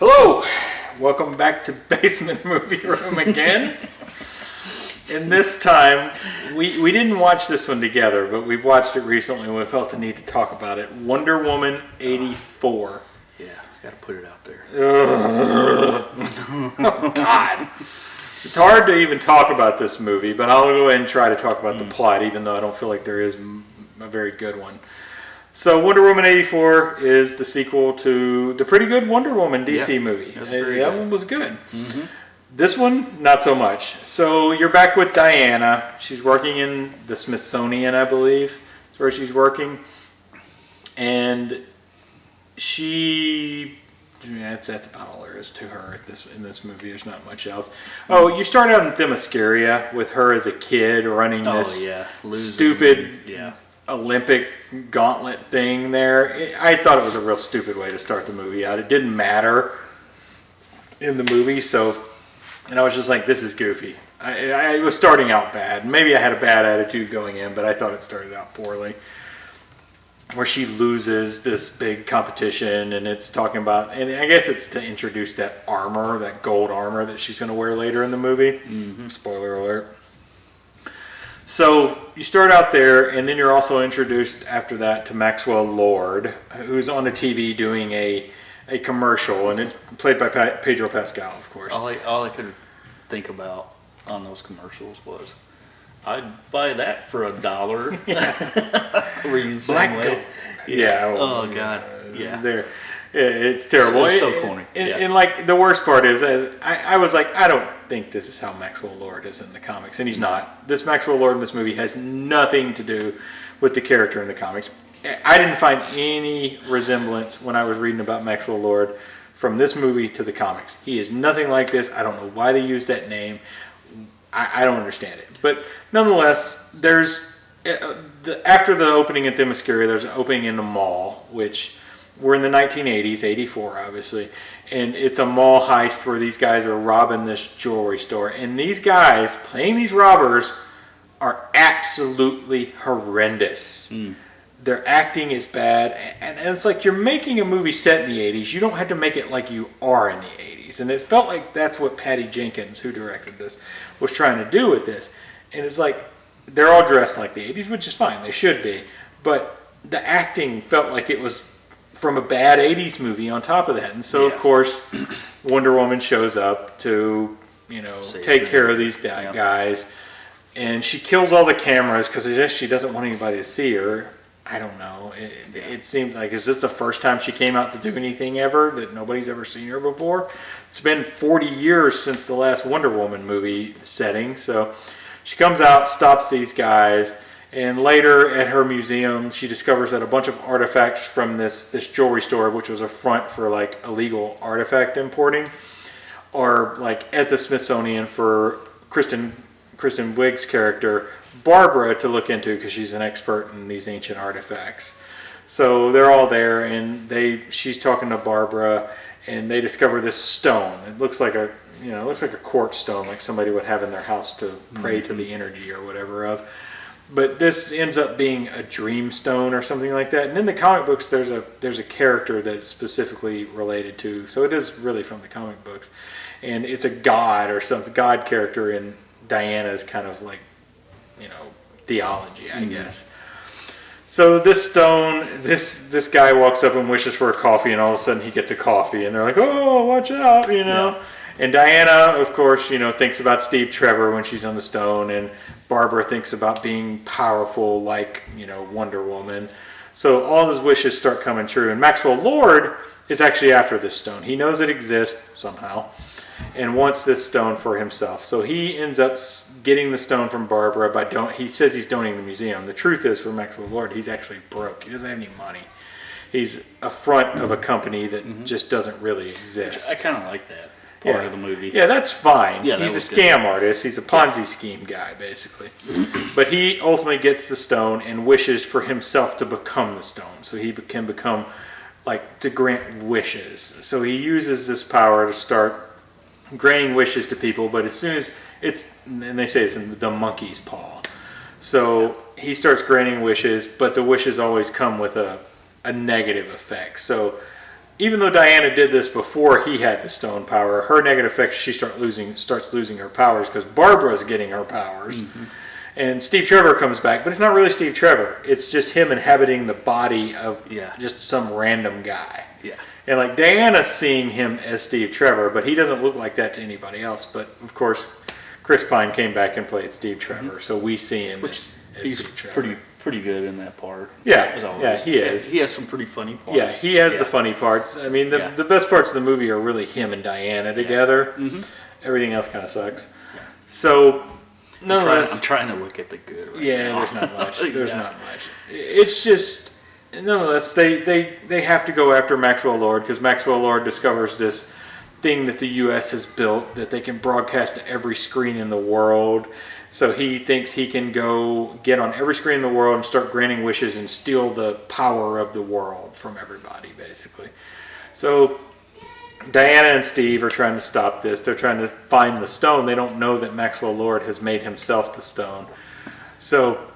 Hello! Welcome back to Basement Movie Room again. And this time, we didn't watch this one together, but we've watched it recently and we felt the need to talk about it. Wonder Woman 84. Yeah, gotta put it out there. Oh, God. It's hard to even talk about this movie, but I'll go ahead and try to talk about the plot, even though I don't feel like there is a very good one. So Wonder Woman 84 is the sequel to the pretty good Wonder Woman DC movie. That one was good. Mm-hmm. This one, not so much. So you're back with Diana. She's working in the Smithsonian, I believe. That's where she's working. And that's about all there is to her in this movie. There's not much else. Oh, you start out in Themyscira with her as a kid running this stupid Olympic gauntlet thing there. I thought it was a real stupid way to start the movie out. It didn't matter in the movie, and I was just like, this is goofy. I was starting out bad. Maybe I had a bad attitude going in, but I thought it started out poorly. Where she loses this big competition, and it's talking about, and I guess it's to introduce that armor, that gold armor that she's going to wear later in the movie. Mm-hmm. Spoiler alert. So you start out there, and then you're also introduced after that to Maxwell Lord, who's on the TV doing a commercial, and it's played by Pedro Pascal, of course. All I could think about on those commercials was, I'd buy that for $1. Yeah. Were you the same way? Yeah. Oh God. Yeah. It's terrible. It's so corny. And like the worst part is, I was like, I don't think this is how Maxwell Lord is in the comics, and he's not. This Maxwell Lord in this movie has nothing to do with the character in the comics. I didn't find any resemblance when I was reading about Maxwell Lord from this movie to the comics. He is nothing like this. I don't know why they used that name. I don't understand it. But nonetheless, there's after the opening at Themyscira, there's an opening in the mall, which we're in the 1980s, 84 obviously, and it's a mall heist where these guys are robbing this jewelry store. And these guys playing these robbers are absolutely horrendous. Mm. Their acting is bad, and it's like you're making a movie set in the 80s. You don't have to make it like you are in the 80s. And it felt like that's what Patty Jenkins, who directed this, was trying to do with this. And it's like they're all dressed like the 80s, which is fine. They should be. But the acting felt like it was from a bad 80s movie on top of that. And so, of course, Wonder Woman shows up to, take care of these guys. And she kills all the cameras because she doesn't want anybody to see her. I don't know. It seems like, is this the first time she came out to do anything ever that nobody's ever seen her before? It's been 40 years since the last Wonder Woman movie setting. So she comes out, stops these guys, and later at her museum, she discovers that a bunch of artifacts from this jewelry store, which was a front for like illegal artifact importing, are like at the Smithsonian for Kristen Wiig's character Barbara to look into, because she's an expert in these ancient artifacts. So they're all there, and she's talking to Barbara, and they discover this stone. It looks like a quartz stone, like somebody would have in their house to pray to the energy or whatever of. But this ends up being a dream stone or something like that. And in the comic books, there's a character that it's specifically related to. So it is really from the comic books, and it's a god or some god character in Diana's kind of like, theology, I guess. So this stone, this guy walks up and wishes for a coffee, and all of a sudden he gets a coffee, and they're like, oh, watch out, Yeah. And Diana, of course, thinks about Steve Trevor when she's on the stone, and Barbara thinks about being powerful like, Wonder Woman. So all his wishes start coming true. And Maxwell Lord is actually after this stone. He knows it exists somehow and wants this stone for himself. So he ends up getting the stone from Barbara he says he's donating the museum. The truth is, for Maxwell Lord, he's actually broke. He doesn't have any money. He's a front of a company that just doesn't really exist. I kind of like that part of the movie. Yeah, that's fine. Yeah, he's a scam artist. He's a Ponzi scheme guy, basically. But he ultimately gets the stone and wishes for himself to become the stone. So he can become, to grant wishes. So he uses this power to start granting wishes to people, but as soon as and they say it's in the monkey's paw. So he starts granting wishes, but the wishes always come with a negative effect. So even though Diana did this before he had the stone power, her negative effect, she starts losing her powers because Barbara's getting her powers. Mm-hmm. And Steve Trevor comes back, but it's not really Steve Trevor. It's just him inhabiting the body of just some random guy. Yeah. And like Diana's seeing him as Steve Trevor, but he doesn't look like that to anybody else. But of course, Chris Pine came back and played Steve Trevor, so we see him as Steve Trevor. Pretty good in that part. Yeah, he is. He has some pretty funny parts. Yeah, he has the funny parts. I mean, the best parts of the movie are really him and Diana together. Mm-hmm. Everything else kind of sucks. Yeah. So, nonetheless, I'm trying to look at the good. Now. There's not much. There's not much. It's just, nonetheless, they have to go after Maxwell Lord because Maxwell Lord discovers this thing that the U.S. has built that they can broadcast to every screen in the world. So he thinks he can go get on every screen in the world and start granting wishes and steal the power of the world from everybody, basically. So Diana and Steve are trying to stop this. They're trying to find the stone. They don't know that Maxwell Lord has made himself the stone. So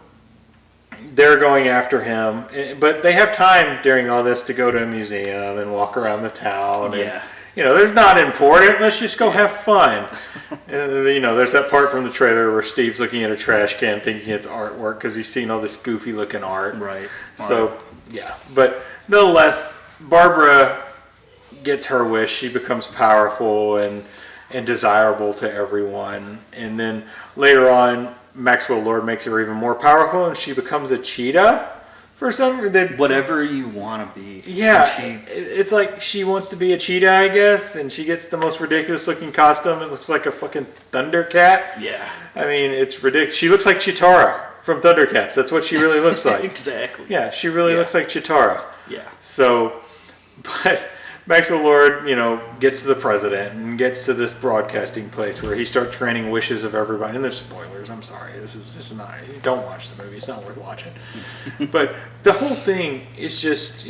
they're going after him. But they have time during all this to go to a museum and walk around the town. And, there's not important. Let's just go have fun. And, there's that part from the trailer where Steve's looking at a trash can thinking it's artwork because he's seen all this goofy looking art. Right. So, But nonetheless, Barbara gets her wish. She becomes powerful and desirable to everyone. And then later on, Maxwell Lord makes her even more powerful and she becomes a cheetah. For some reason, whatever you want to be. Yeah, it's like she wants to be a cheetah, I guess, and she gets the most ridiculous looking costume. It looks like a fucking Thundercat. Yeah. I mean, it's ridiculous. She looks like Chitara from Thundercats. That's what she really looks like. Exactly. Yeah, she really looks like Chitara. Yeah. So, but Maxwell Lord, gets to the president and gets to this broadcasting place where he starts granting wishes of everybody. And there's spoilers. I'm sorry. This is not. Don't watch the movie. It's not worth watching. But the whole thing is just,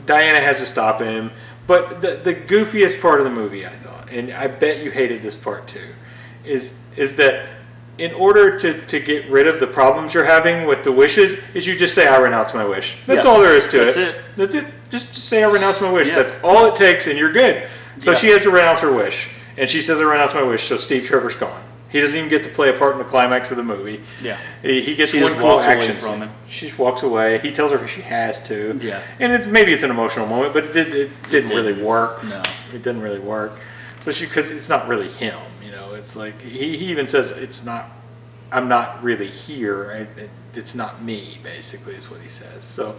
Diana has to stop him. But the goofiest part of the movie, I thought, and I bet you hated this part too, is that in order to get rid of the problems you're having with the wishes, is you just say, I renounce my wish. That's all there is to it. That's it. Just say, I renounce my wish. That's all it takes, and you're good. So she has to renounce her wish. And she says, I renounce my wish, so Steve Trevor's gone. He doesn't even get to play a part in the climax of the movie. Yeah. He gets one cool action from him. She just walks away. He tells her she has to. Yeah. And maybe it's an emotional moment, but it didn't really work. No. It didn't really work. So because it's not really him, it's like, he even says, I'm not really here. It's not me, basically, is what he says. So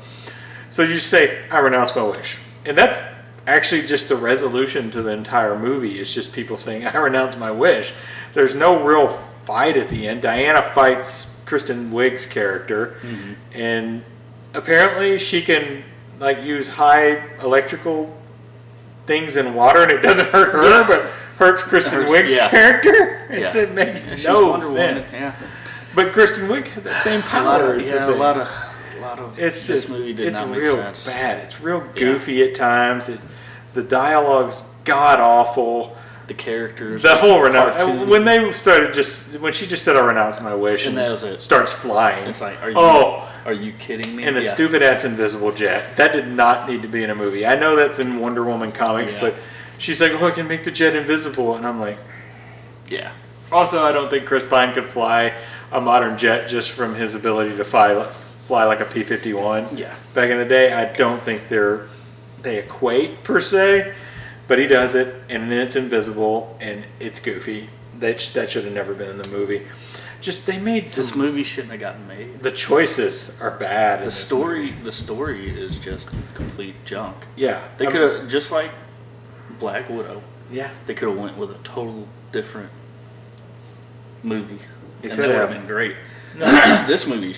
you just say, I renounce my wish. And that's actually just the resolution to the entire movie. It's just people saying, I renounce my wish. There's no real fight at the end. Diana fights Kristen Wiig's character. Mm-hmm. And apparently she can use high electrical things in water and it doesn't hurt her, but hurts Kristen Wiig's character. It makes no sense. Yeah. But Kristen Wiig had that same power. A lot of it's this movie did not make sense. It's real bad. It's real goofy at times. The dialogue's god awful. The characters. The whole renounce. When she just said, I renounce my wish, and that was it. Starts flying. It's like, are you kidding me? And a stupid ass invisible jet. That did not need to be in a movie. I know that's in Wonder Woman comics, but she's like, I can make the jet invisible. And I'm like, yeah. Also, I don't think Chris Pine could fly a modern jet just from his ability to fly like a P-51. Yeah. Back in the day, I don't think they equate per se, but he does it, and then it's invisible, and it's goofy. That should have never been in the movie. They made this movie shouldn't have gotten made. The choices are bad. The story is just complete junk. Yeah. They could have, just like Black Widow. Yeah. They could have went with a total different movie. It and that would have been great. No. This movie,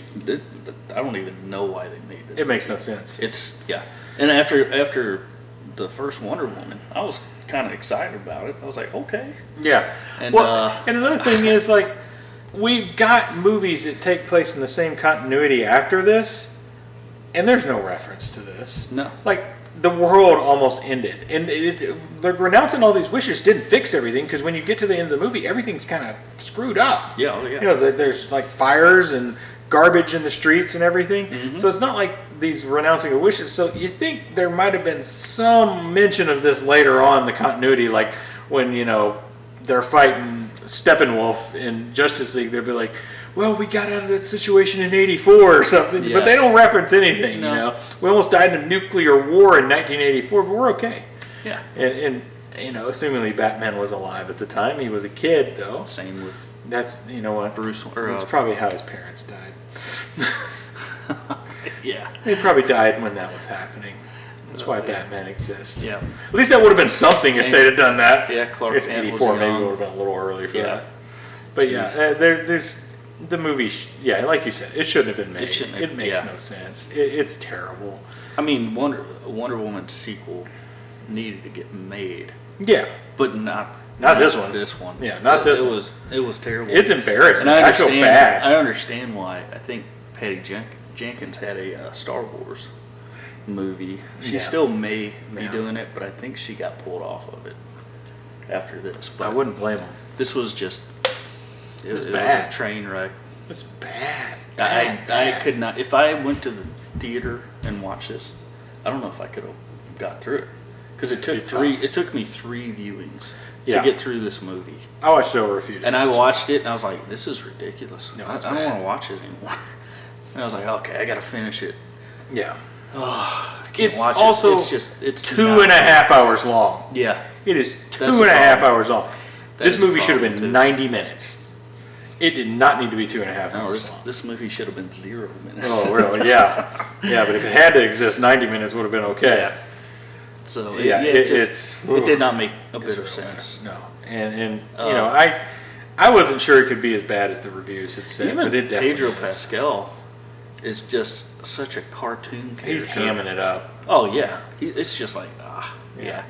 I don't even know why they made this. It makes no sense. And after the first Wonder Woman, I was kind of excited about it. I was like, okay. Yeah. And another thing is, we've got movies that take place in the same continuity after this, and there's no reference to this. No. The world almost ended. And they're renouncing all these wishes didn't fix everything, because when you get to the end of the movie, everything's kind of screwed up. Yeah, yeah. There's fires and garbage in the streets and everything. Mm-hmm. So it's not like these renouncing of wishes. So you think there might have been some mention of this later on in the continuity, like when they're fighting Steppenwolf in Justice League. They'll be like, well, we got out of that situation in '84 or something, but they don't reference anything. No. We almost died in a nuclear war in 1984, but we're okay. Yeah. And assumingly Batman was alive at the time. He was a kid, though. Same with That's what Bruce. That's probably how his parents died. Yeah. They probably died when that was happening. That's why Batman exists. Yeah. At least that would have been something if they'd have done that. Yeah, Clark It's Kent was 84, maybe young. it would have been a little early for Yeah. that. But there's the movie. Like you said, it shouldn't have been made. It makes no sense. It's terrible. I mean, Wonder Woman sequel needed to get made. Yeah. But not this one. This one. Yeah, not this one. It was terrible. It's embarrassing. And I feel bad. I understand why. I think Patty Jenkins had a Star Wars movie. She still may be doing it, but I think she got pulled off of it after this. But I wouldn't blame them. this was just it was bad. a train wreck. It's bad. I could not. If I went to the theater and watched this, I don't know if I could have got through it because it took It took me 3 viewings to get through this movie. I watched it over a few days. And I watched it and I was like, "This is ridiculous. No, I it's don't bad. want to watch it anymore." And I was like, "Okay, I got to finish it." Yeah. Oh, I can't It's watch also it. It's 2.5 hours long. Yeah, It is That's 2.5 a hours long. That This is a movie should have problem, been too. 90 minutes. It did not need to be 2.5 no, hours long. this movie should have been 0 minutes. Oh, really? Yeah. Yeah, but if it had to exist, 90 minutes would have been okay. So it it did not make a bit It's of real sense. bad. No. And I wasn't sure it could be as bad as the reviews had said, Even but it definitely Pedro is. Pascal is just such a cartoon character. He's hamming it up. Oh yeah, it's just like Yeah.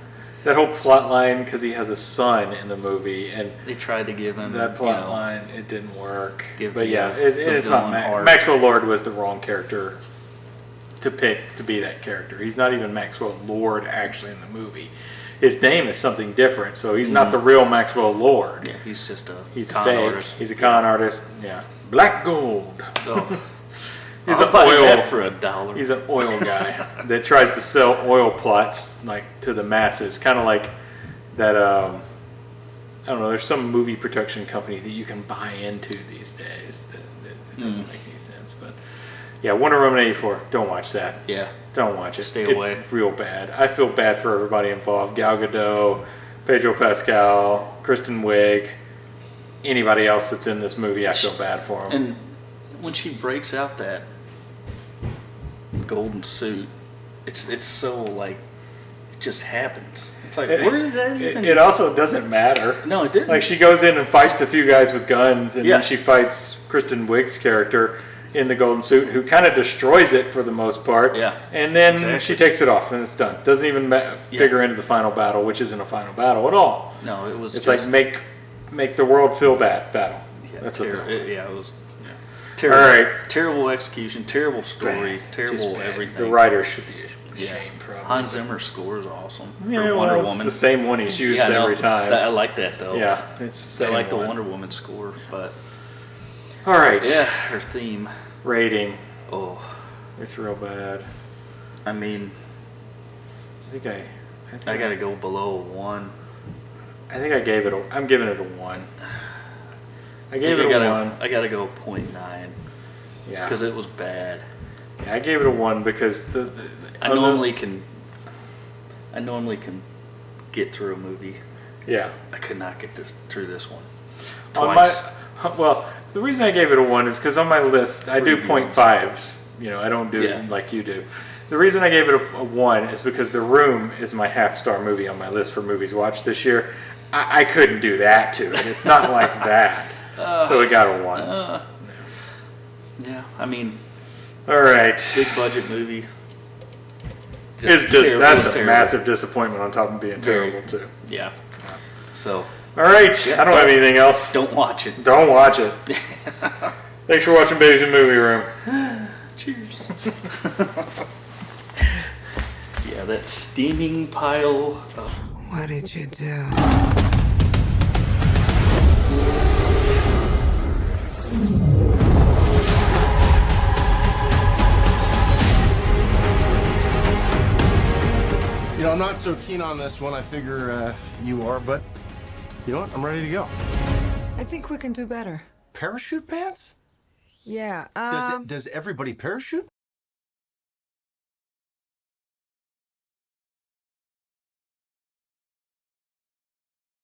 That whole plot line, because he has a son in the movie, and They tried to give him that plot line, it didn't work. give But the, yeah, the it's not villain heart. Maxwell Lord was the wrong character to pick to be that character. He's not even Maxwell Lord actually in the movie. His name is something different, so he's not the real Maxwell Lord. Yeah, he's just a He's con fake. artist. He's a con artist. Yeah, Black Gold. So, He's I'll an buy oil. that for $1. He's an oil guy that tries to sell oil plots like to the masses, kind of like that. I don't know. There's some movie production company that you can buy into these days. That doesn't make any sense, but yeah, Wonder Woman '84. Don't watch that. Yeah. Don't watch it. Stay it's away. real bad. I feel bad for everybody involved. Gal Gadot, Pedro Pascal, Kristen Wiig, anybody else that's in this movie. I feel bad for them. And when she breaks out that golden suit, it's so like it just happens. It's like where did that even? It also doesn't matter. No, it didn't. Like she goes in and fights a few guys with guns, and Yeah. then she fights Kristen Wiig's character in the golden suit, who kind of destroys it for the most part. Yeah. And then Exactly. she takes it off, and it's done. Doesn't even figure into the final battle, which isn't a final battle at all. No, it was. It's just, like make the world feel bad battle. yeah, That's what that was. it was. Terrible, All right. Terrible execution. Terrible story. Bad. Just Terrible bad. everything. The writer should be Yeah. ashamed, probably. Hans Zimmer's score is awesome. Yeah, for Wonder well, it's Woman. the same one he's used Yeah, I know. every time. I like that though. Yeah, it's the I same like the one. Wonder Woman score, but All right. yeah, her theme. Rating. Oh, It's real bad. I mean, I think I gotta go below a 1. I think I gave it. I'm giving it a 1. I gave it a 1. I gotta go 0.9 Yeah. because it was bad. Yeah, I gave it a 1 because I normally can get through a movie. Yeah. I could not get through this one. On Twice. well, the reason I gave it a 1 is because on my list I do Three 0.5s. I don't do it like you do. The reason I gave it a 1 is because The Room is my half-star movie on my list for movies watched this year. I couldn't do that to it. It's not like that. So it got a 1. Yeah, I mean, All right. big budget movie. It's just terrible. that's It was a terrible. massive disappointment on top of being Very. terrible too. Yeah. So All right. I don't have anything else. don't watch it. Don't watch it. Thanks for watching Babies in Movie Room. Cheers. Yeah, that steaming pile of What did you do? You know, I'm not so keen on this one. I figure you are, but you know what? I'm ready to go. I think we can do better. Parachute pants? Yeah, Does everybody parachute?